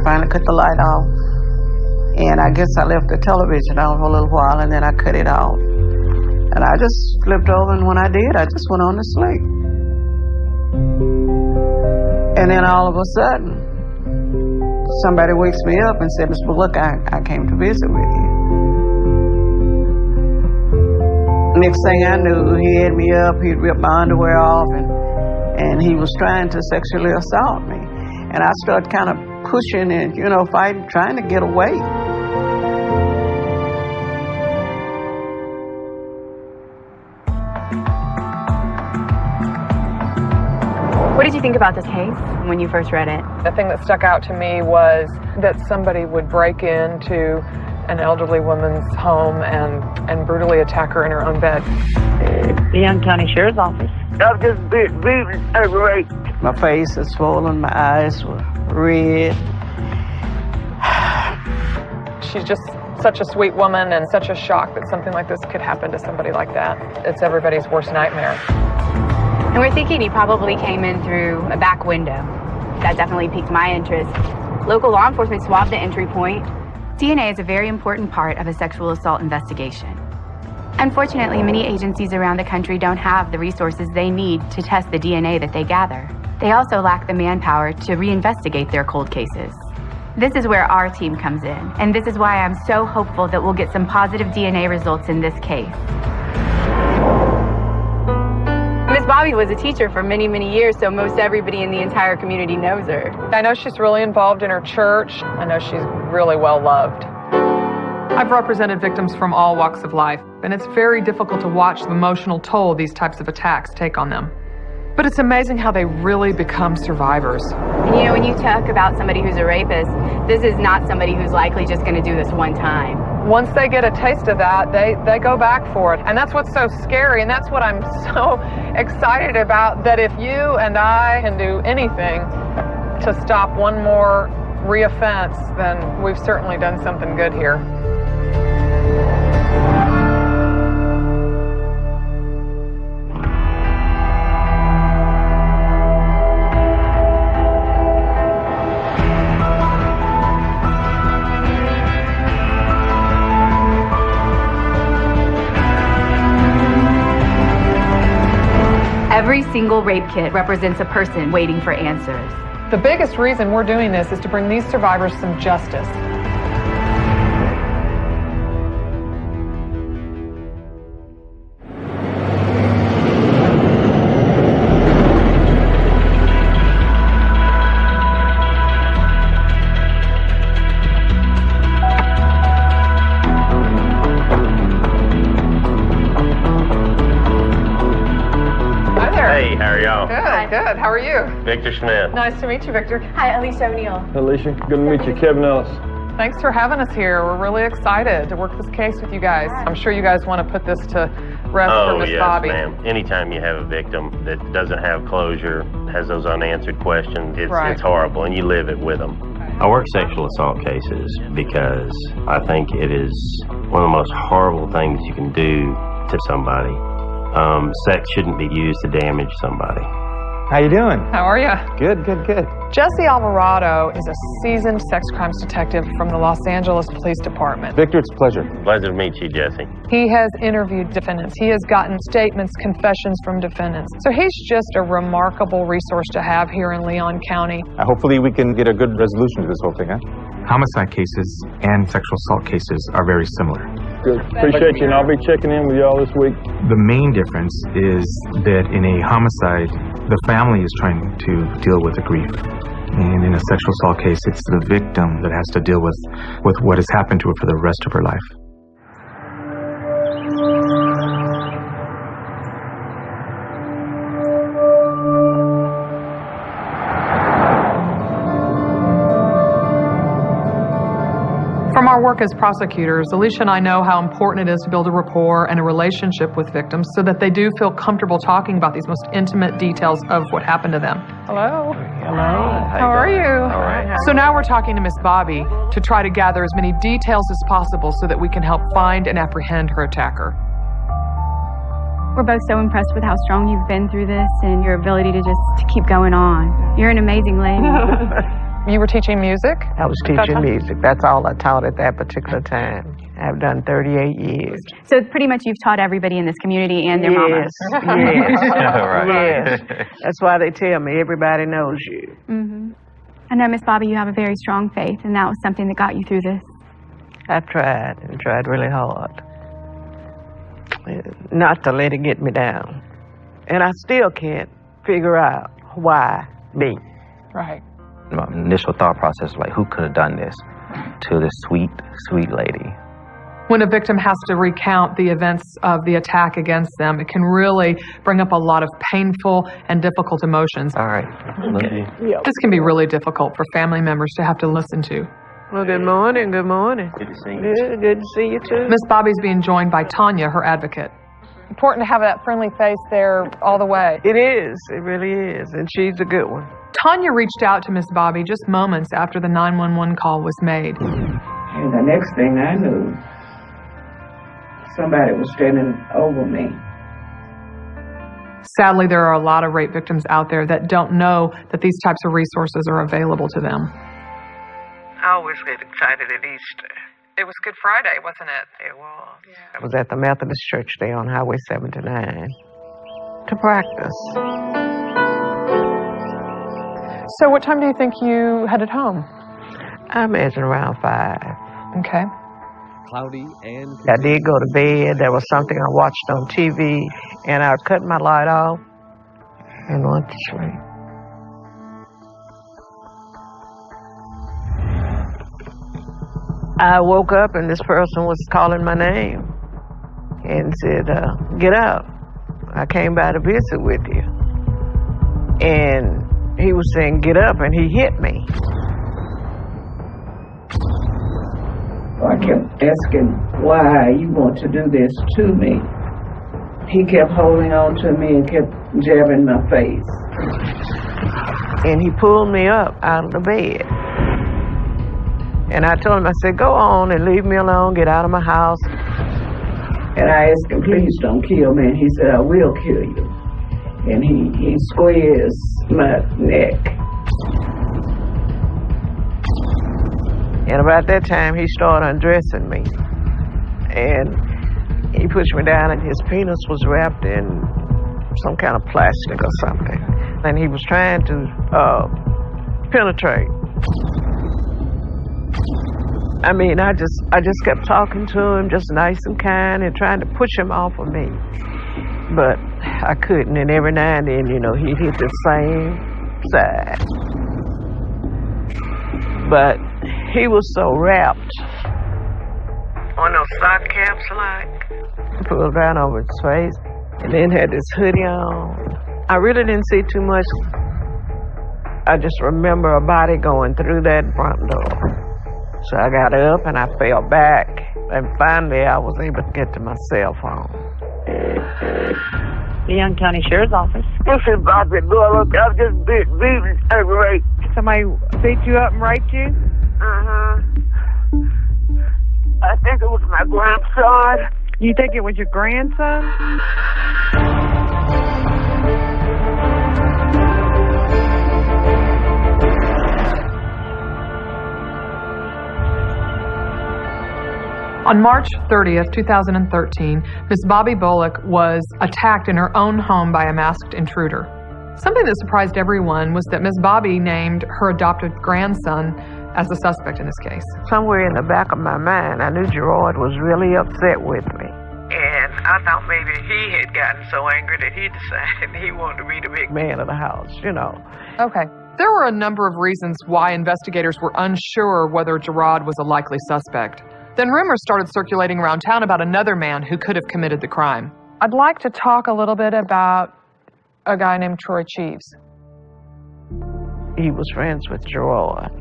finally cut the light off. And I guess I left the television on for a little while, and then I cut it off. And I just flipped over, and when I did, I just went on to sleep. And then all of a sudden, somebody wakes me up and said, "Miss Bullock, I came to visit with you." Next thing I knew, he had me up, he'd ripped my underwear off, and he was trying to sexually assault me. And I started kind of pushing and, fighting, trying to get away. What did you think about this case when you first read it? The thing that stuck out to me was that somebody would break into an elderly woman's home and brutally attack her in her own bed. The Young County Sheriff's Office. I've just been raped. My face is swollen, my eyes were red. She's just such a sweet woman and such a shock that something like this could happen to somebody like that. It's everybody's worst nightmare. And we're thinking he probably came in through a back window. That definitely piqued my interest. Local law enforcement swabbed the entry point. DNA is a very important part of a sexual assault investigation. Unfortunately, many agencies around the country don't have the resources they need to test the DNA that they gather. They also lack the manpower to reinvestigate their cold cases. This is where our team comes in, and this is why I'm so hopeful that we'll get some positive DNA results in this case. Miss Bobby was a teacher for many, many years, so most everybody in the entire community knows her. I know she's really involved in her church. I know she's really well loved. I've represented victims from all walks of life, and it's very difficult to watch the emotional toll these types of attacks take on them. But it's amazing how they really become survivors. And when you talk about somebody who's a rapist, this is not somebody who's likely just going to do this one time. Once they get a taste of that, they go back for it. And that's what's so scary, and that's what I'm so excited about, that if you and I can do anything to stop one more reoffense, then we've certainly done something good here. Every single rape kit represents a person waiting for answers. The biggest reason we're doing this is to bring these survivors some justice. Good. How are you? Victor Smith. Nice to meet you, Victor. Hi, Alicia O'Neill. Alicia, good to meet you. Kevin Ellis. Thanks for having us here. We're really excited to work this case with you guys. I'm sure you guys want to put this to rest for Miss Bobby. Oh, yes, ma'am. Anytime you have a victim that doesn't have closure, has those unanswered questions, it's horrible, and you live it with them. I work sexual assault cases because I think it is one of the most horrible things you can do to somebody. Sex shouldn't be used to damage somebody. How you doing? How are you? Good. Jesse Alvarado is a seasoned sex crimes detective from the Los Angeles Police Department. Victor, it's a pleasure. Pleasure to meet you, Jesse. He has interviewed defendants. He has gotten statements, confessions from defendants. So he's just a remarkable resource to have here in Leon County. Hopefully we can get a good resolution to this whole thing, huh? Homicide cases and sexual assault cases are very similar. Good. Appreciate you, and I'll be checking in with you all this week. The main difference is that in a homicide, the family is trying to deal with the grief. And in a sexual assault case, it's the victim that has to deal with what has happened to her for the rest of her life. From our work as prosecutors, Alicia and I know how important it is to build a rapport and a relationship with victims so that they do feel comfortable talking about these most intimate details of what happened to them. Hello. How are you? All right. So now we're talking to Miss Bobby to try to gather as many details as possible so that we can help find and apprehend her attacker. We're both so impressed with how strong you've been through this and your ability to just keep going on. You're an amazing lady. You were teaching music? I was teaching music. That's all I taught at that particular time. I've done 38 years. So pretty much you've taught everybody in this community and their mamas. Yes. Yes. That's why they tell me everybody knows you. Mm-hmm. I know, Miss Bobby, you have a very strong faith, and that was something that got you through this. I tried, and tried really hard not to let it get me down. And I still can't figure out why me. Right. My initial thought process was like, who could have done this to this sweet, sweet lady? When a victim has to recount the events of the attack against them, it can really bring up a lot of painful and difficult emotions. All right. Okay. Yep. This can be really difficult for family members to have to listen to. Well, good morning, good morning. Good to see you. Good to see you too. Miss Bobby's being joined by Tanya, her advocate. Important to have that friendly face there all the way. It is, it really is, and she's a good one. Tanya reached out to Miss Bobby just moments after the 911 call was made. And the next thing I knew, somebody was standing over me. Sadly, there are a lot of rape victims out there that don't know that these types of resources are available to them. I always get excited at Easter. It was Good Friday, wasn't it? It was. Yeah. I was at the Methodist Church there on Highway 79 to practice. So what time do you think you headed home? I imagine around 5. Okay. Cloudy and I did go to bed. There was something I watched on TV, and I cut my light off and went to sleep. I woke up and this person was calling my name and said, get up. I came by to visit with you. And he was saying, get up, and he hit me. I kept asking why you want to do this to me. He kept holding on to me and kept jabbing my face. And he pulled me up out of the bed. And I told him, I said, go on and leave me alone, get out of my house. And I asked him, please don't kill me. And he said, I will kill you. And he squeezed my neck. And about that time, he started undressing me. And he pushed me down, and his penis was wrapped in some kind of plastic or something. And he was trying to penetrate. I mean, I just kept talking to him, just nice and kind, and trying to push him off of me. But I couldn't, and every now and then, you know, he'd hit the same side. But he was so wrapped. On those sock caps, like, pulled down over his face, and then had this hoodie on. I really didn't see too much. I just remember a body going through that front door. So I got up and I fell back, and finally I was able to get to my cell phone. The Young County Sheriff's Office. This is Bobby Bullock. I've just been raped. Somebody beat you up and raped you? I think it was my grandson. You think it was your grandson? On March 30th, 2013, Miss Bobby Bullock was attacked in her own home by a masked intruder. Something that surprised everyone was that Miss Bobby named her adopted grandson as the suspect in this case. Somewhere in the back of my mind, I knew Gerard was really upset with me. And I thought maybe he had gotten so angry that he decided he wanted to be the big man of the house, you know. Okay. There were a number of reasons why investigators were unsure whether Gerard was a likely suspect. Then rumors started circulating around town about another man who could have committed the crime. I'd like to talk a little bit about a guy named Troy Cheeves. He was friends with Gerard.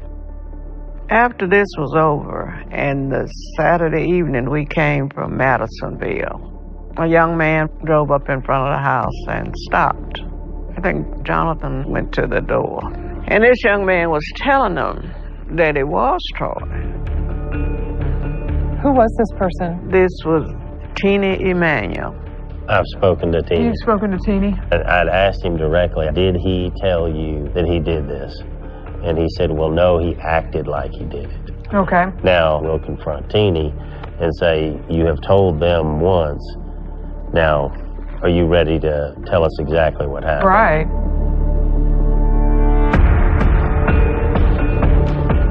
After this was over, and the Saturday evening we came from Madisonville, a young man drove up in front of the house and stopped. I think Jonathan went to the door. And this young man was telling them that it was Troy. Who was this person? This was Teeny Emanuel. I've spoken to Teeny. You've spoken to Teeny? I'd asked him directly, did he tell you that he did this? And he said, well, no, he acted like he did it. Okay. Now, we'll confront Teenie and say, you have told them once. Now, are you ready to tell us exactly what happened? Right.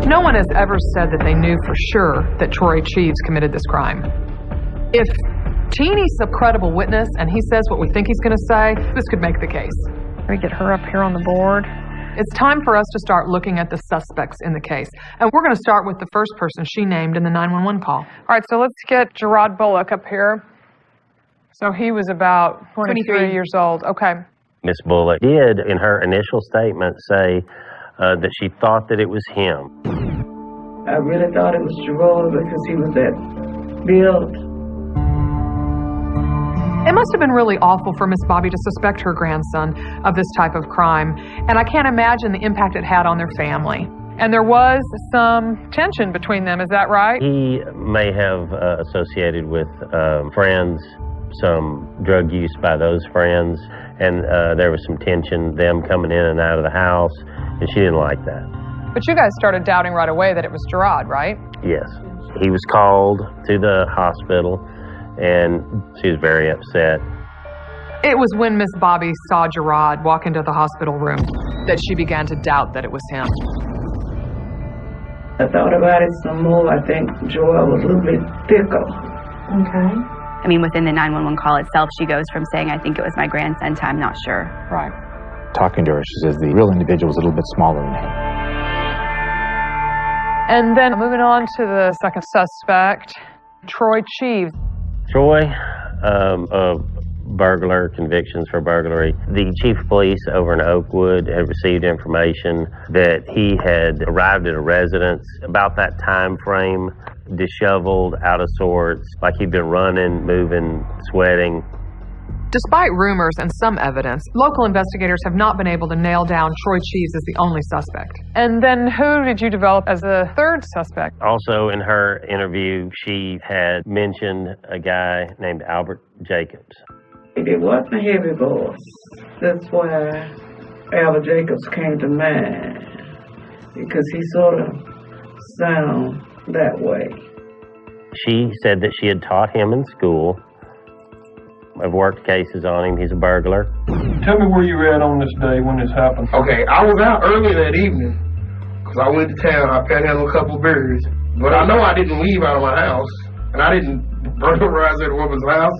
No one has ever said that they knew for sure that Troy Cheeves committed this crime. If Teenie's a credible witness and he says what we think he's going to say, this could make the case. We get her up here on the board. It's time for us to start looking at the suspects in the case. And we're going to start with the first person she named in the 911 call. All right, so let's get Gerard Bullock up here. So he was about 23 years old. Okay. Miss Bullock did, in her initial statement, say that she thought that it was him. I really thought it was Gerard because he was that built. It must have been really awful for Miss Bobby to suspect her grandson of this type of crime, and I can't imagine the impact it had on their family. And there was some tension between them, is that right? He may have associated with friends, some drug use by those friends, and there was some tension, them coming in and out of the house, and she didn't like that. But you guys started doubting right away that it was Gerard, right? Yes. He was called to the hospital, and she was very upset. It was when Miss Bobby saw Gerard walk into the hospital room that she began to doubt that it was him. I thought about it some more. I think Gerard was a little bit thicker. Okay. I mean, within the 911 call itself, she goes from saying, I think it was my grandson, to I'm not sure. Right. Talking to her, she says the real individual was a little bit smaller than him. And then moving on to the second suspect, Troy Cheeves. Troy, burglar, convictions for burglary. The chief of police over in Oakwood had received information that he had arrived at a residence about that time frame, disheveled, out of sorts, like he'd been running, moving, sweating. Despite rumors and some evidence, local investigators have not been able to nail down Troy Cheeves as the only suspect. And then who did you develop as the third suspect? Also in her interview, she had mentioned a guy named Albert Jacobs. It wasn't a heavy voice. That's why Albert Jacobs came to mind, because he sort of sound that way. She said that she had taught him in school. I've worked cases on him. He's a burglar. Tell me where you were at on this day when this happened. Okay, I was out early that evening because I went to town. I panhandled a couple of beers. But I know I didn't leave out of my house, and I didn't burglarize that woman's house.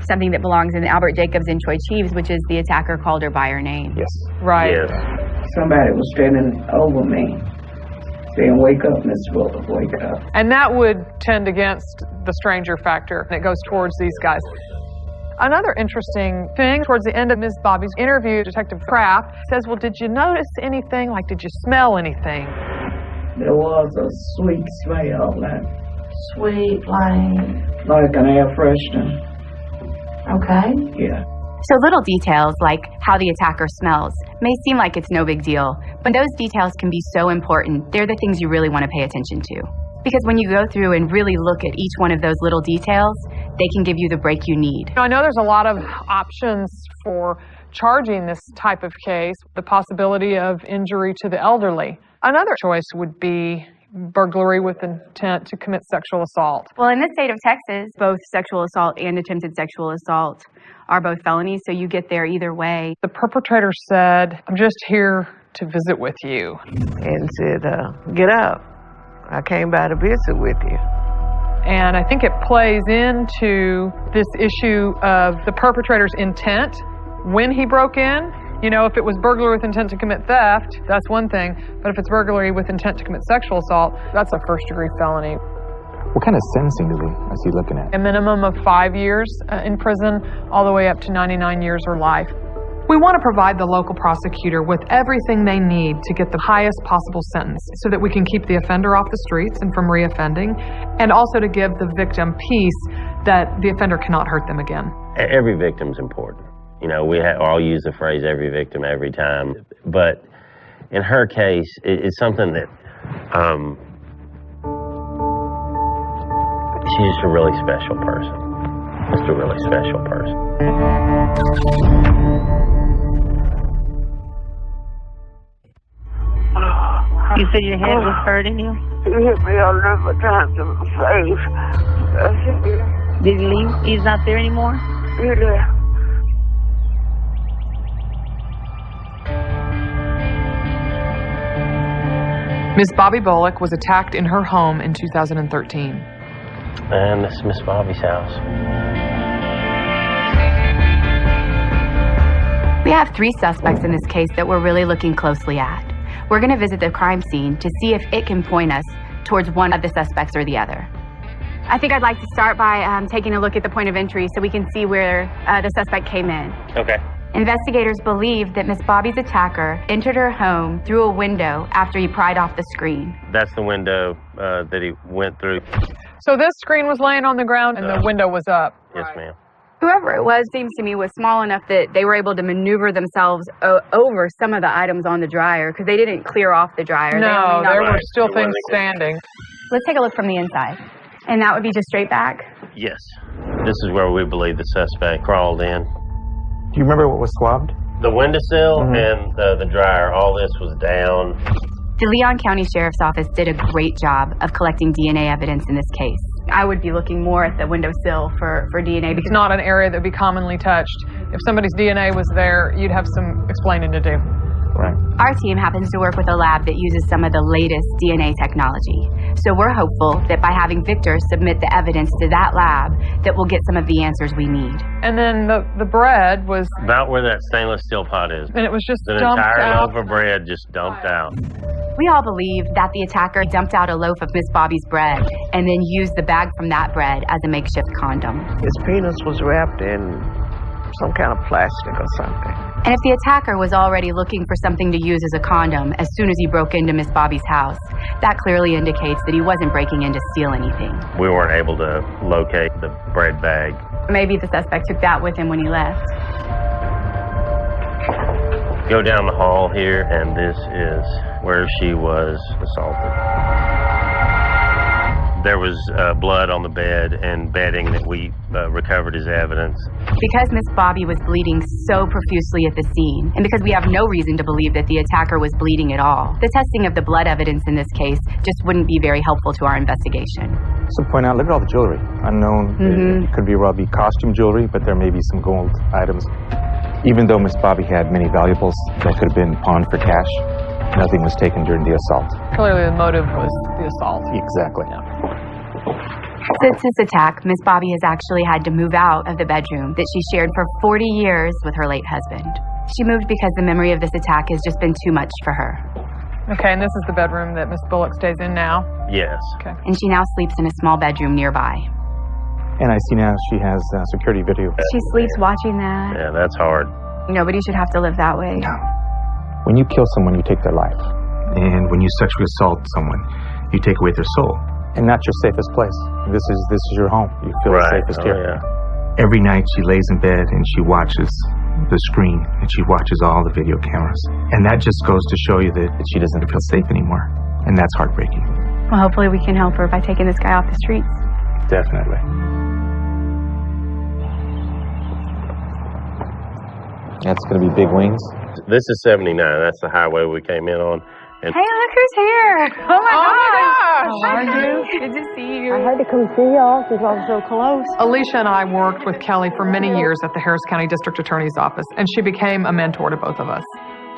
Something that belongs in Albert Jacobs and Troy Cheeves, which is the attacker called her by her name. Yes. Right. Yes. Somebody was standing over me, saying, wake up, Miss Bullock, wake up. And that would tend against the stranger factor, and it goes towards these guys. Another interesting thing, towards the end of Ms. Bobby's interview, Detective Kraft says, well, did you notice anything? Like, did you smell anything? There was a sweet smell, like an air freshener. Okay. Yeah. So little details like how the attacker smells may seem like it's no big deal, but those details can be so important. They're the things you really want to pay attention to. Because when you go through and really look at each one of those little details, they can give you the break you need. I know there's a lot of options for charging this type of case, the possibility of injury to the elderly. Another choice would be burglary with intent to commit sexual assault. Well, in the state of Texas, both sexual assault and attempted sexual assault are both felonies, so you get there either way. The perpetrator said, I'm just here to visit with you. And said, get up. I came by to visit with you. And I think it plays into this issue of the perpetrator's intent when he broke in. You know, if it was burglary with intent to commit theft, that's one thing. But if it's burglary with intent to commit sexual assault, that's a first-degree felony. What kind of sentencing is he looking at? A minimum of 5 years in prison, all the way up to 99 years or life. We want to provide the local prosecutor with everything they need to get the highest possible sentence so that we can keep the offender off the streets and from reoffending, and also to give the victim peace that the offender cannot hurt them again. Every victim's important. You know, we all use the phrase every victim every time, but in her case, it's something that she's just a really special person. Just a really special person. You said your head was hurting you? He hit me a number of times in the face. Did he leave? He's not there anymore? He left. Miss Bobby Bullock was attacked in her home in 2013. And this is Miss Bobby's house. We have 3 suspects in this case that we're really looking closely at. We're going to visit the crime scene to see if it can point us towards one of the suspects or the other. I think I'd like to start by taking a look at the point of entry so we can see where the suspect came in. Okay. Investigators believe that Miss Bobby's attacker entered her home through a window after he pried off the screen. That's the window that he went through. So this screen was laying on the ground and the window was up. Yes, ma'am. Whoever it was seems to me was small enough that they were able to maneuver themselves over some of the items on the dryer because they didn't clear off the dryer. No, there were still things standing. Let's take a look from the inside. And that would be just straight back? Yes. This is where we believe the suspect crawled in. Do you remember what was swabbed? The windowsill and the dryer, all this was down. The Leon County Sheriff's Office did a great job of collecting DNA evidence in this case. I would be looking more at the windowsill for DNA because it's not an area that would be commonly touched. If somebody's DNA was there, you'd have some explaining to do. Right. Our team happens to work with a lab that uses some of the latest DNA technology. So we're hopeful that by having Victor submit the evidence to that lab, that we'll get some of the answers we need. And then the bread was about where that stainless steel pot is. And it was just an dumped entire out. loaf of bread just dumped out. We all believe that the attacker dumped out a loaf of Miss Bobby's bread and then used the bag from that bread as a makeshift condom. His penis was wrapped in some kind of plastic or something. And if the attacker was already looking for something to use as a condom as soon as he broke into Miss Bobby's house, that clearly indicates that he wasn't breaking in to steal anything. We weren't able to locate the bread bag. Maybe the suspect took that with him when he left. Go down the hall here, and this is where she was assaulted. There was blood on the bed and bedding that we recovered as evidence. Because Miss Bobby was bleeding so profusely at the scene, and because we have no reason to believe that the attacker was bleeding at all, the testing of the blood evidence in this case just wouldn't be very helpful to our investigation. So point out, look at all the jewelry. Unknown. It could be costume jewelry, but there may be some gold items. Even though Miss Bobby had many valuables that could have been pawned for cash, nothing was taken during the assault. Clearly the motive was the assault. Exactly. Yeah. Since this attack, Miss Bobby has actually had to move out of the bedroom that she shared for 40 years with her late husband. She moved because the memory of this attack has just been too much for her. Okay, and this is the bedroom that Miss Bullock stays in now? Yes. Okay. And she now sleeps in a small bedroom nearby. And I see now she has security video. She sleeps watching that. Yeah, that's hard. Nobody should have to live that way. No. When you kill someone, you take their life. And when you sexually assault someone, you take away their soul. And not your safest place. This is your home. You feel safest here. Yeah. Every night she lays in bed and she watches the screen and she watches all the video cameras. And that just goes to show you that she doesn't feel safe anymore. And that's heartbreaking. Well, hopefully we can help her by taking this guy off the streets. Definitely. That's going to be big wings. This is 79. That's the highway we came in on. And hey, look who's here! Oh my gosh! How are you? Good to see you. I had to come see y'all since I was so close. Alicia and I worked with Kelly for many years at the Harris County District Attorney's Office, and she became a mentor to both of us.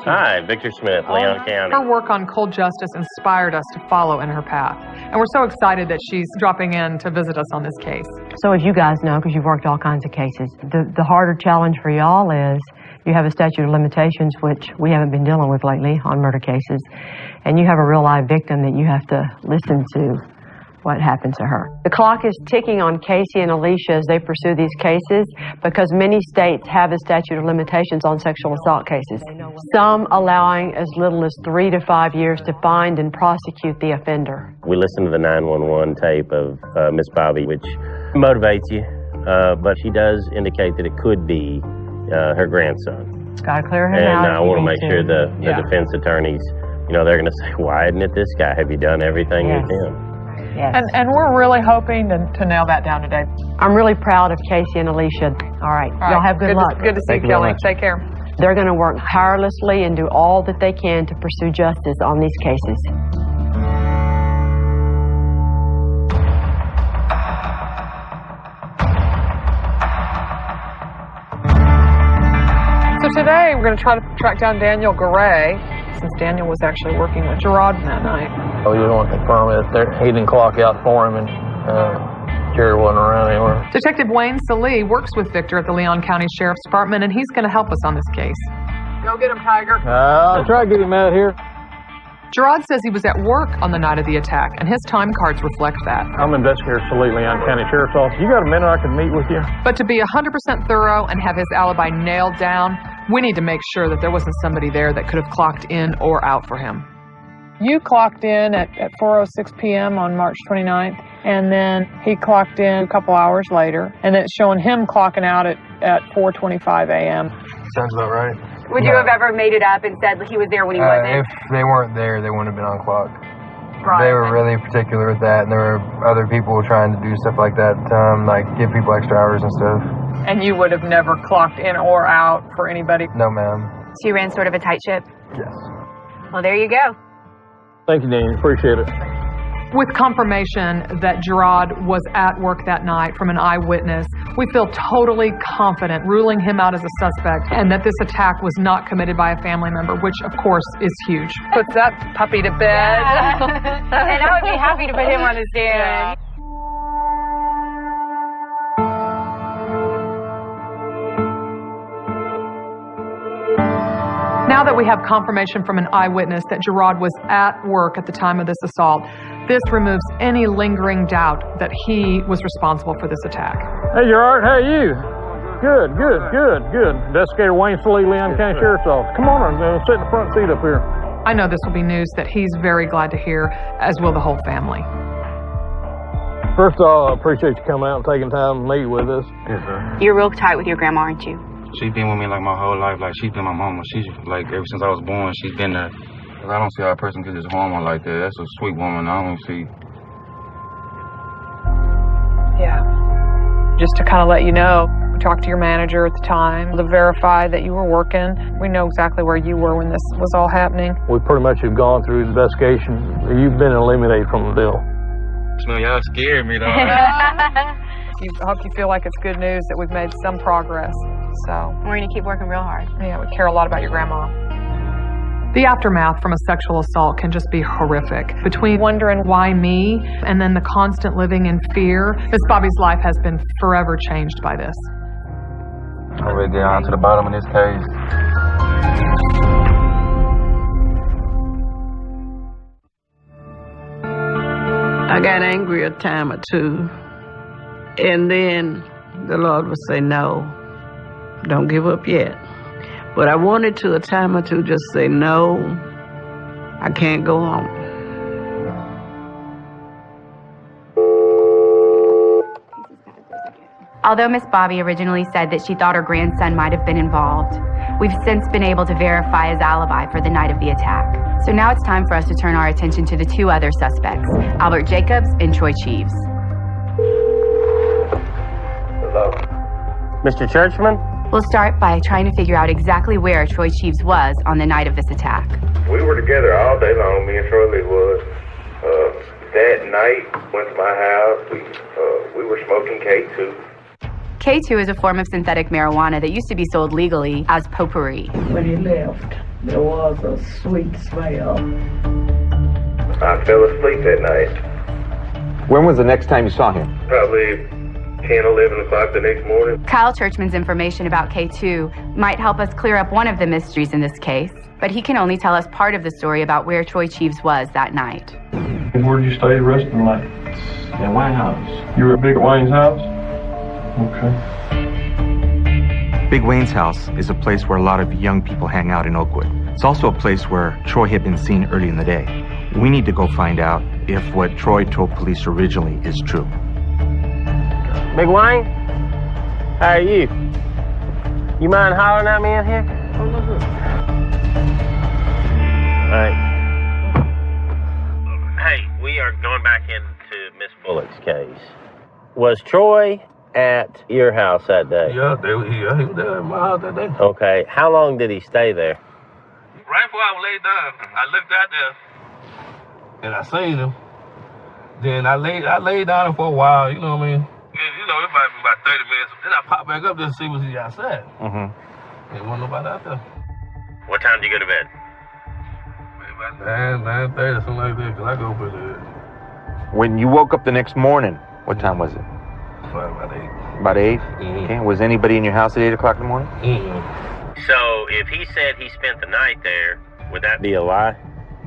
Hi, Victor Smith, Leon County. Her work on cold justice inspired us to follow in her path, and we're so excited that she's dropping in to visit us on this case. So as you guys know, because you've worked all kinds of cases, the harder challenge for y'all is you have a statute of limitations, which we haven't been dealing with lately on murder cases, and you have a real live victim that you have to listen to what happened to her. The clock is ticking on Casey and Alicia as they pursue these cases because many states have a statute of limitations on sexual assault cases. Some allowing as little as 3 to 5 years to find and prosecute the offender. We listened to the 911 tape of Miss Bobby, which motivates you, but she does indicate that it could be her grandson. Got to clear him out. And I want to make sure the defense attorneys, they're going to say, why isn't it this guy? Have you done everything with him? Yes. And we're really hoping to nail that down today. I'm really proud of Casey and Alicia. All right. Y'all have good luck. Good to see you, Kelly. Take care. They're going to work tirelessly and do all that they can to pursue justice on these cases. So today we're going to try to track down Daniel Garay, since Daniel was actually working with Gerard that night. Oh, you don't want to confirm it. He didn't clock out for him, and Jerry wasn't around anywhere. Detective Wayne Salee works with Victor at the Leon County Sheriff's Department, and he's going to help us on this case. Go get him, Tiger. I'll try to get him out of here. Gerard says he was at work on the night of the attack, and his time cards reflect that. I'm Investigator Salee, Leon County Sheriff's Office. You got a minute I can meet with you? But to be 100% thorough and have his alibi nailed down, we need to make sure that there wasn't somebody there that could have clocked in or out for him. You clocked in at 4:06 p.m. on March 29th, and then he clocked in a couple hours later, and it's showing him clocking out at 4:25 a.m. Sounds about right. Would you have ever made it up and said he was there when he wasn't? If they weren't there, they wouldn't have been on clock. Right. They were really particular with that, and there were other people trying to do stuff like that, like give people extra hours and stuff. And you would have never clocked in or out for anybody? No, ma'am. So you ran sort of a tight ship? Yes. Well, there you go. Thank you, Dean. Appreciate it. With confirmation that Gerard was at work that night from an eyewitness, we feel totally confident ruling him out as a suspect and that this attack was not committed by a family member, which of course is huge. Puts that puppy to bed. Yeah. And I would be happy to put him on the stand. Now that we have confirmation from an eyewitness that Gerard was at work at the time of this assault, this removes any lingering doubt that he was responsible for this attack. Hey, Gerard, how are you? Good. Investigator Wayne Salee, Leon County Sheriff's Office. Come on, sit in the front seat up here. I know this will be news that he's very glad to hear, as will the whole family. First of all, I appreciate you coming out and taking time to meet with us. Yes, sir. You're real tight with your grandma, aren't you? She's been with me like my whole life. Like, she's been my mama. She's like, ever since I was born, she's been there. I don't see how a person could just harm her like that. That's a sweet woman. I don't see. Yeah. Just to kind of let you know, we talked to your manager at the time to verify that you were working. We know exactly where you were when this was all happening. We pretty much have gone through the investigation. You've been eliminated from the deal. No, y'all scared me, though. I hope you feel like it's good news that we've made some progress. So we're going to keep working real hard. Yeah, we care a lot about your grandma. The aftermath from a sexual assault can just be horrific. Between wondering why me and then the constant living in fear, Miss Bobby's life has been forever changed by this. I'm ready to get on to the bottom of this case. I got angry a time or two, and then the Lord would say, no, don't give up yet. But I wanted to a time or two just say, no, I can't go on. Although Miss Bobby originally said that she thought her grandson might have been involved, we've since been able to verify his alibi for the night of the attack. So now it's time for us to turn our attention to the two other suspects, Albert Jacobs and Troy Cheeves. Hello. Mr. Churchman? We'll start by trying to figure out exactly where Troy Cheeves was on the night of this attack. We were together all day long, me and Troy Lee was. That night, went to my house, we were smoking K2. K2 is a form of synthetic marijuana that used to be sold legally as potpourri. When he left, there was a sweet smell. I fell asleep that night. When was the next time you saw him? Probably 10, 11 o'clock the next morning. Kyle Churchman's information about K2 might help us clear up one of the mysteries in this case, but he can only tell us part of the story about where Troy Cheeves was that night. Where did you stay the rest of the night? At Wayne's house. You were at Big Wayne's house? Okay. Big Wayne's house is a place where a lot of young people hang out in Oakwood. It's also a place where Troy had been seen early in the day. We need to go find out if what Troy told police originally is true. Big Wayne? How are you? You mind hollering at me in here? All right. Hey, we are going back into Miss Bullock's case. Was Troy at your house that day? Yeah, he was there at my house that day. Okay. How long did he stay there? Right before I was laid down, I looked out there and I seen him. Then I laid down for a while, you know what I mean? You know, it might be about 30 minutes. Then I popped back up there to see was he outside. Mm-hmm. There wasn't nobody out there. What time did you go to bed? About 9:30 or something like that, because I go pretty early. When you woke up the next morning, what time was it? About 8. About 8? Mm-hmm. Okay. Was anybody in your house at 8 o'clock in the morning? Mm-hmm. So if he said he spent the night there, would that be a lie?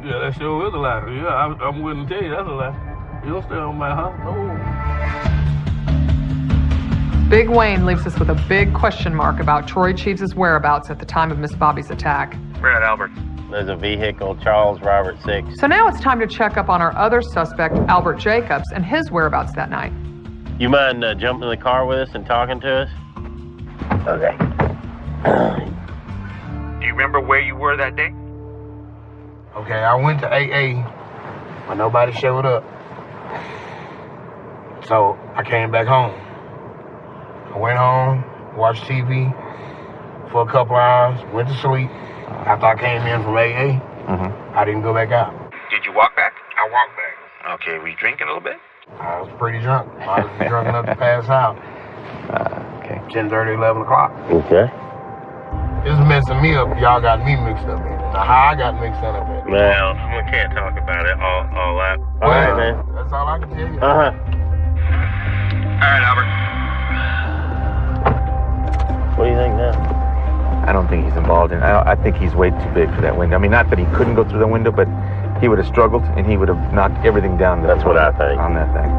Yeah, that sure is a lie. Yeah, I'm willing to tell you that's a lie. You don't stay on my house, no. Big Wayne leaves us with a big question mark about Troy Cheeves' whereabouts at the time of Miss Bobby's attack. We're at Albert. There's a vehicle, Charles Robert 6. So now it's time to check up on our other suspect, Albert Jacobs, and his whereabouts that night. You mind jumping in the car with us and talking to us? Okay. Do you remember where you were that day? Okay, I went to AA, but nobody showed up. So I came back home. I went home, watched TV for a couple hours, went to sleep. After I came in from AA, I didn't go back out. Did you walk back? I walked back. Okay, were you drinking a little bit? I was pretty drunk. I was drunk enough to pass out. Okay. 10:30, 11 o'clock. Okay. It's messing me up. Y'all got me mixed up in it. Now, how I got mixed up in it. Well, we can't talk about it all that. All right, man. That's all I can tell you. Uh-huh. All right, Albert. What do you think now? I don't think he's involved in it. I think he's way too big for that window. I mean, not that he couldn't go through the window, but he would have struggled and he would have knocked everything down. That's what I think. On that thing.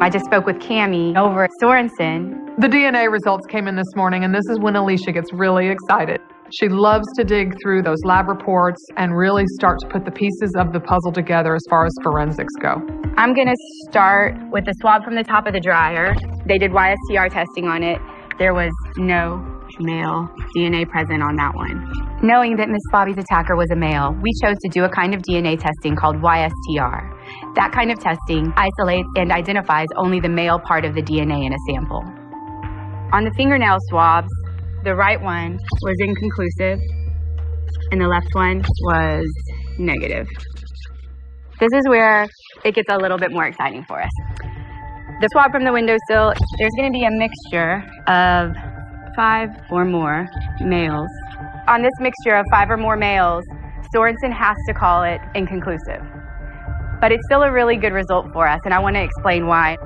I just spoke with Cammie over at Sorensen. The DNA results came in this morning, and this is when Alicia gets really excited. She loves to dig through those lab reports and really start to put the pieces of the puzzle together as far as forensics go. I'm going to start with the swab from the top of the dryer. They did YSTR testing on it. There was no male DNA present on that one. Knowing that Miss Bobby's attacker was a male, we chose to do a kind of DNA testing called YSTR. That kind of testing isolates and identifies only the male part of the DNA in a sample. On the fingernail swabs, the right one was inconclusive and the left one was negative. This is where it gets a little bit more exciting for us. The swab from the windowsill, there's going to be a mixture of 5 or more males. On this mixture of 5 or more males, Sorensen has to call it inconclusive. But it's still a really good result for us, and I want to explain why.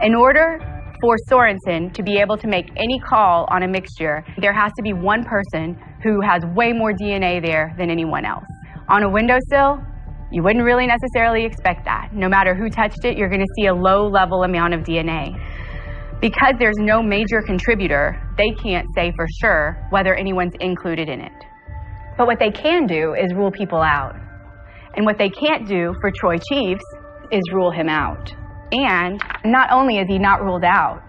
In order for Sorensen to be able to make any call on a mixture, there has to be one person who has way more DNA there than anyone else. On a windowsill, you wouldn't really necessarily expect that. No matter who touched it, you're going to see a low-level amount of DNA. Because there's no major contributor, they can't say for sure whether anyone's included in it. But what they can do is rule people out. And what they can't do for Troy Cheeves is rule him out. And not only is he not ruled out,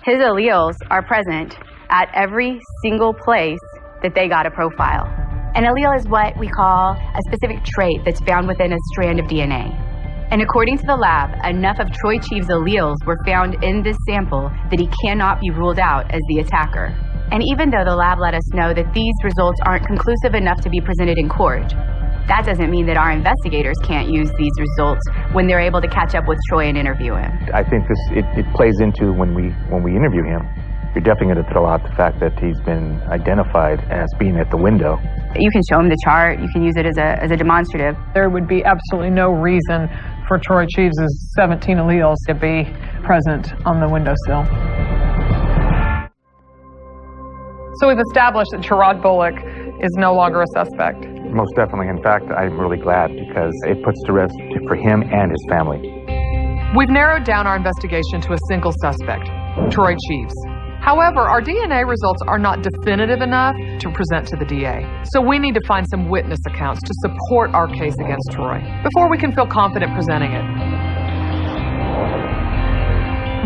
his alleles are present at every single place that they got a profile. An allele is what we call a specific trait that's found within a strand of DNA. And according to the lab, enough of Troy Cheeves' alleles were found in this sample that he cannot be ruled out as the attacker. And even though the lab let us know that these results aren't conclusive enough to be presented in court, that doesn't mean that our investigators can't use these results when they're able to catch up with Troy and interview him. I think it plays into when we interview him. You're definitely going to throw out the fact that he's been identified as being at the window. You can show him the chart. You can use it as a demonstrative. There would be absolutely no reason for Troy Cheeves' 17 alleles to be present on the windowsill. So we've established that Sherrod Bullock is no longer a suspect. Most definitely. In fact, I'm really glad because it puts to rest for him and his family. We've narrowed down our investigation to a single suspect, Troy Cheeves. However, our DNA results are not definitive enough to present to the DA. So we need to find some witness accounts to support our case against Troy before we can feel confident presenting it.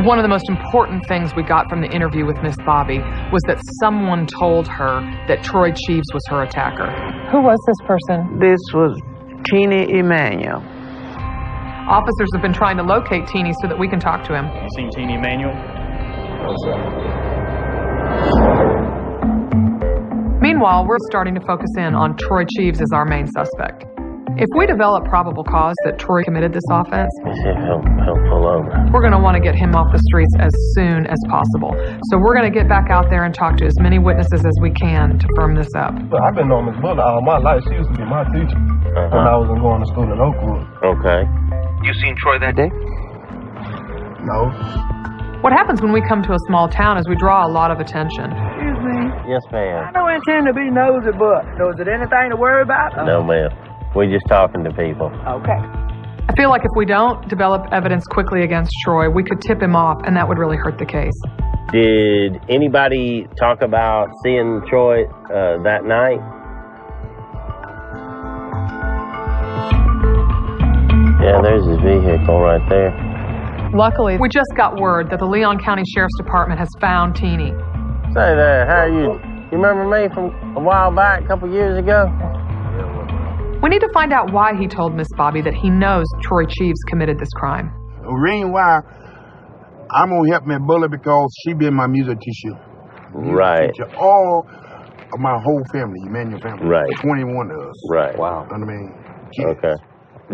One of the most important things we got from the interview with Miss Bobby was that someone told her that Troy Cheeves was her attacker. Who was this person? This was Tina Emanuel. Officers have been trying to locate Teeny so that we can talk to him. You seen Teeny Emanuel? What's up? Meanwhile, we're starting to focus in on Troy Cheeves as our main suspect. If we develop probable cause that Troy committed this offense, we're going to want to get him off the streets as soon as possible. So we're going to get back out there and talk to as many witnesses as we can to firm this up. Well, I've been on Miss Buller all my life. She used to be my teacher when I was going to school in Oakwood. Okay. You seen Troy that day? No. What happens when we come to a small town is we draw a lot of attention. Excuse me. Yes, ma'am. I don't intend to be nosy, but is it anything to worry about? No, ma'am. We're just talking to people. Okay. I feel like if we don't develop evidence quickly against Troy, we could tip him off, and that would really hurt the case. Did anybody talk about seeing Troy that night? Yeah, there's his vehicle right there. Luckily, we just got word that the Leon County Sheriff's Department has found Teeny. Say there, how are you? You remember me from a while back, a couple years ago? We need to find out why he told Miss Bobby that he knows Troy Cheeves committed this crime. The reason why I'm gonna help Miss Buller because she been my music teacher. Right. Teacher, all of my whole family, Emmanuel family. Right. 21 of us. Right. Wow. You know what I mean? Kids. Okay.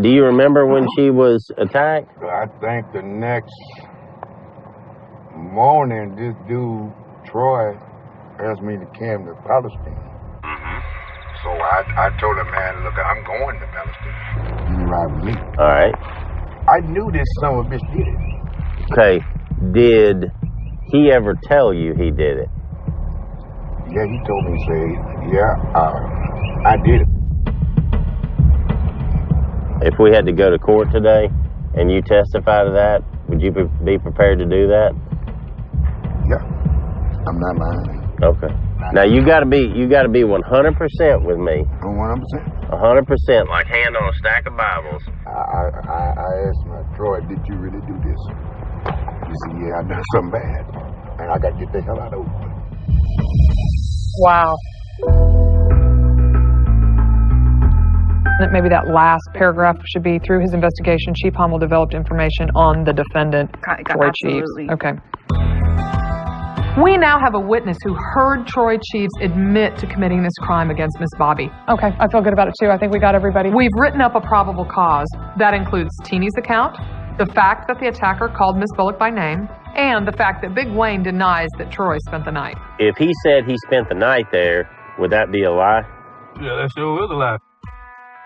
Do you remember when she was attacked? I think the next morning, this dude, Troy, asked me to come to Palestine. So I told him, man, look, I'm going to Palestine. You ride with me. All right. I knew this son of a bitch did it. Okay. Did he ever tell you he did it? Yeah, he told me, I did it. If we had to go to court today and you testify to that, would you be prepared to do that? Yeah. I'm not lying. Okay. Now you gotta be 100% with me. 100%. 100%, like hand on a stack of Bibles. I asked my Troy, did you really do this? He said, yeah, I done something bad, and I got to get the hell out of it. Wow. Maybe that last paragraph should be, through his investigation, Chief Hummel developed information on the defendant, Troy Cheeves. Okay. We now have a witness who heard Troy Cheeves admit to committing this crime against Miss Bobby. Okay, I feel good about it too. I think we got everybody. We've written up a probable cause. That includes Teeny's account, the fact that the attacker called Miss Bullock by name, and the fact that Big Wayne denies that Troy spent the night. If he said he spent the night there, would that be a lie? Yeah, that sure is a lie.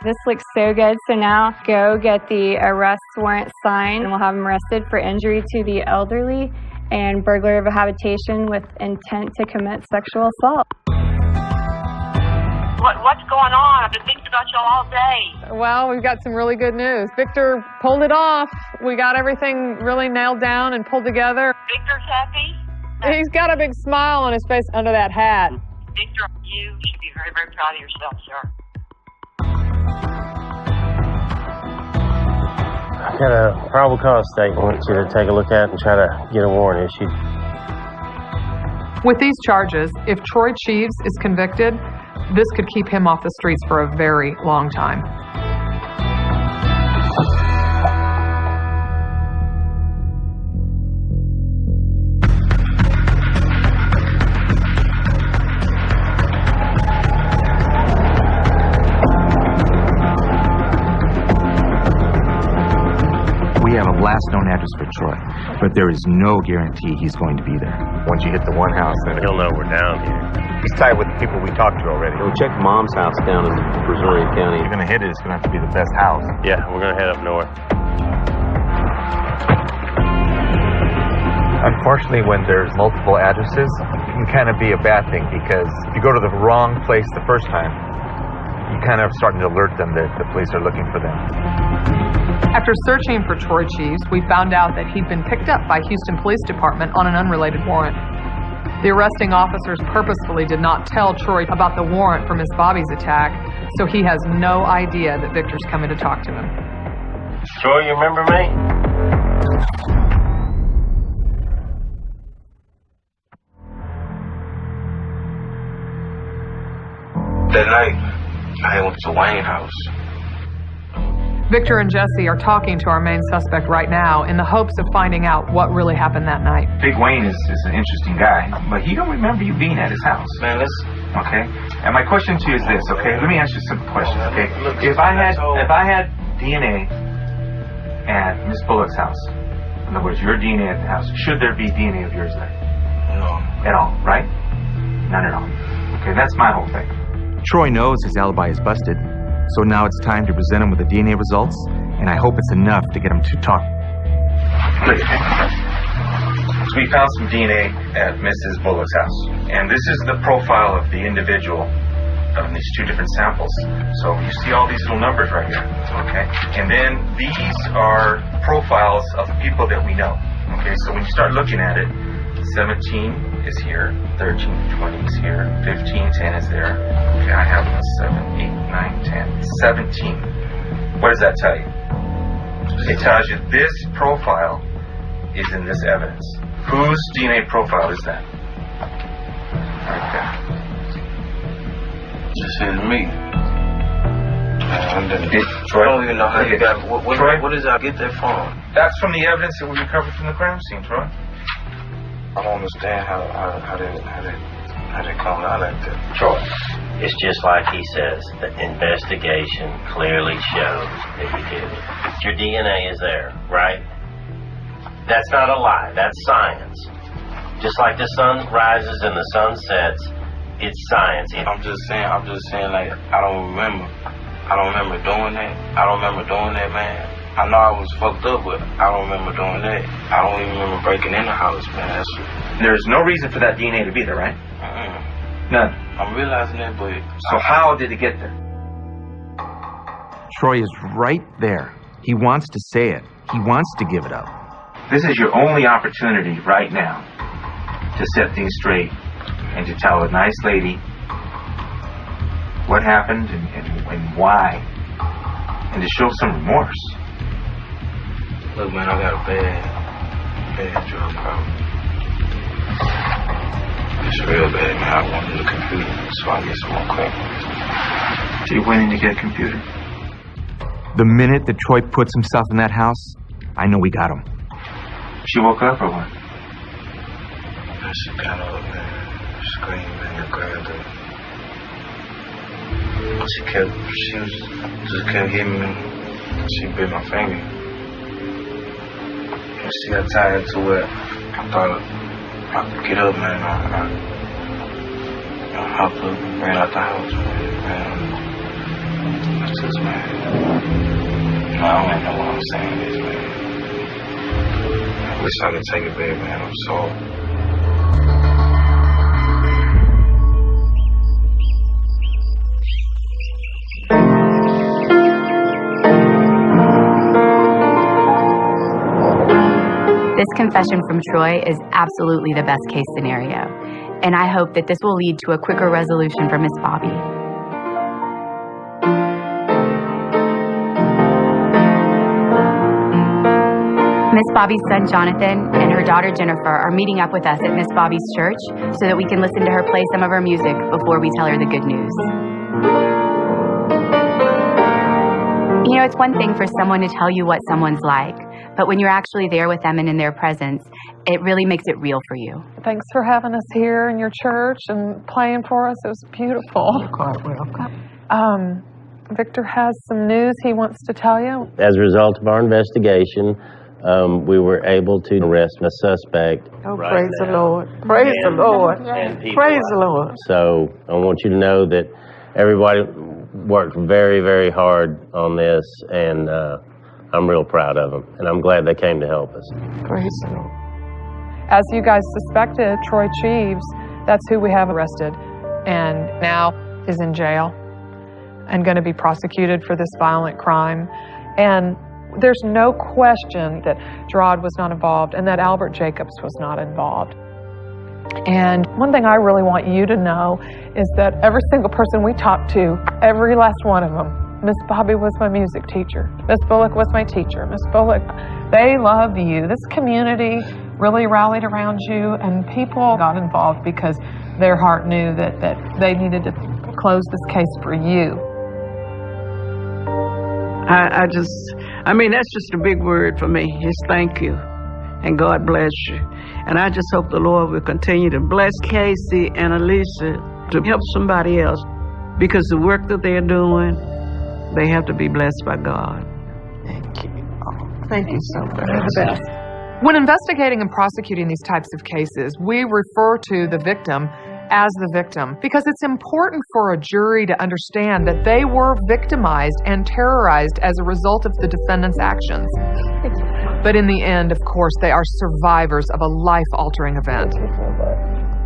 This looks so good. So now go get the arrest warrant signed, and we'll have him arrested for injury to the elderly and burglary of a habitation with intent to commit sexual assault. What's going on? I've been thinking about y'all all day. Well, we've got some really good news. Victor pulled it off. We got everything really nailed down and pulled together. Victor's happy? He's got a big smile on his face under that hat. Victor, you should be very, very proud of yourself, sir. I got a probable cause statement I want you to take a look at and try to get a warrant issued. With these charges, if Troy Cheeves is convicted, this could keep him off the streets for a very long time. We have a last known address for Troy, but there is no guarantee he's going to be there. Once you hit the one house, then he'll know we're down here. He's tied with the people we talked to already. We'll check Mom's house down in Brazoria County. If you're going to hit it, it's going to have to be the best house. Yeah, we're going to head up north. Unfortunately, when there's multiple addresses, it can kind of be a bad thing, because if you go to the wrong place the first time, you kind of starting to alert them that the police are looking for them. After searching for Troy Cheeves, we found out that he'd been picked up by Houston Police Department on an unrelated warrant. The arresting officers purposefully did not tell Troy about the warrant for Miss Bobby's attack, so he has no idea that Victor's coming to talk to him. Troy, you remember me? That night, I went to Wayne's house. Victor and Jesse are talking to our main suspect right now in the hopes of finding out what really happened that night. Big Wayne is an interesting guy, but he don't remember you being at his house. Man, okay? And my question to you is this, okay? Let me ask you a simple question, okay? If I had DNA at Miss Bullock's house, in other words, your DNA at the house, should there be DNA of yours there? No. At all, right? None at all. Okay, that's my whole thing. Troy knows his alibi is busted, so now it's time to present him with the DNA results, and I hope it's enough to get him to talk. Good. So we found some DNA at Mrs. Bullock's house, and this is the profile of the individual in these two different samples. So you see all these little numbers right here, okay? And then these are profiles of people that we know, okay? So when you start looking at it, 17 is here, 13, 20 is here, 15, 10 is there. Okay, I have 7, 8, 9, 10, 17. What does that tell you? It tells you this profile is in this evidence. Whose DNA profile is that? Right there. Just says me. I don't even know how you got. What does I get that from? That's from the evidence that we recovered from the crime scene, Troy. I don't understand how they come out like that. Troy, it's just like he says. The investigation clearly shows that you did it. Your DNA is there, right? That's not a lie. That's science. Just like the sun rises and the sun sets, it's science. I'm just saying, like, I don't remember doing that. I don't remember doing that, man. I know I was fucked up, but I don't remember doing that. I don't even remember breaking in the house, man. There's no reason for that DNA to be there, right? None. I'm realizing that, but... So how did it get there? Troy is right there. He wants to say it. He wants to give it up. This is your only opportunity right now to set things straight and to tell a nice lady what happened and why, and to show some remorse. Look, man, I got a bad drug problem. It's real bad, man. I wanted the computer so I get some more crack. So you're waiting to get a computer? The minute that Troy puts himself in that house, I know we got him. She woke up or what? She got up, man, screaming and grabbed her. She just kept hitting me. She bit my finger. And she got tired to where I thought I could get up, man. I hopped up and ran out the house, man. That's just, man. I don't even know what I'm saying is, man. I wish I could take it back, man. I'm sorry. This confession from Troy is absolutely the best case scenario, and I hope that this will lead to a quicker resolution for Miss Bobby. Miss Bobby's son Jonathan and her daughter Jennifer are meeting up with us at Miss Bobby's church so that we can listen to her play some of her music before we tell her the good news. You know, it's one thing for someone to tell you what someone's like, but when you're actually there with them and in their presence, it really makes it real for you. Thanks for having us here in your church and playing for us. It was beautiful. You're quite welcome. Victor has some news he wants to tell you. As a result of our investigation, we were able to arrest a suspect. Oh, right, praise the Lord. Praise the Lord. Praise the Lord. So I want you to know that everybody worked very, very hard on this, and I'm real proud of them, and I'm glad they came to help us. Praise the Lord. As you guys suspected, Troy Cheeves, that's who we have arrested, and now is in jail and going to be prosecuted for this violent crime. And there's no question that Gerard was not involved and that Albert Jacobs was not involved. And one thing I really want you to know is that every single person we talked to, every last one of them, Miss Bobby was my music teacher. Miss Bullock was my teacher. Miss Bullock, they love you. This community really rallied around you, and people got involved because their heart knew that they needed to close this case for you. I mean, that's just a big word for me, is thank you. And God bless you. And I just hope the Lord will continue to bless Casey and Alicia to help somebody else, because the work that they're doing, they have to be blessed by God. Thank you. Oh, thank you so much. You're the best. When investigating and prosecuting these types of cases, we refer to the victim as the victim because it's important for a jury to understand that they were victimized and terrorized as a result of the defendant's actions. But in the end, of course, they are survivors of a life-altering event.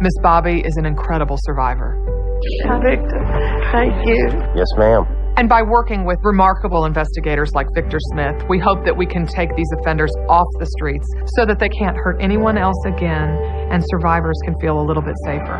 Miss Bobby is an incredible survivor. Victor, thank you. Yes, ma'am. And by working with remarkable investigators like Victor Smith, we hope that we can take these offenders off the streets so that they can't hurt anyone else again and survivors can feel a little bit safer.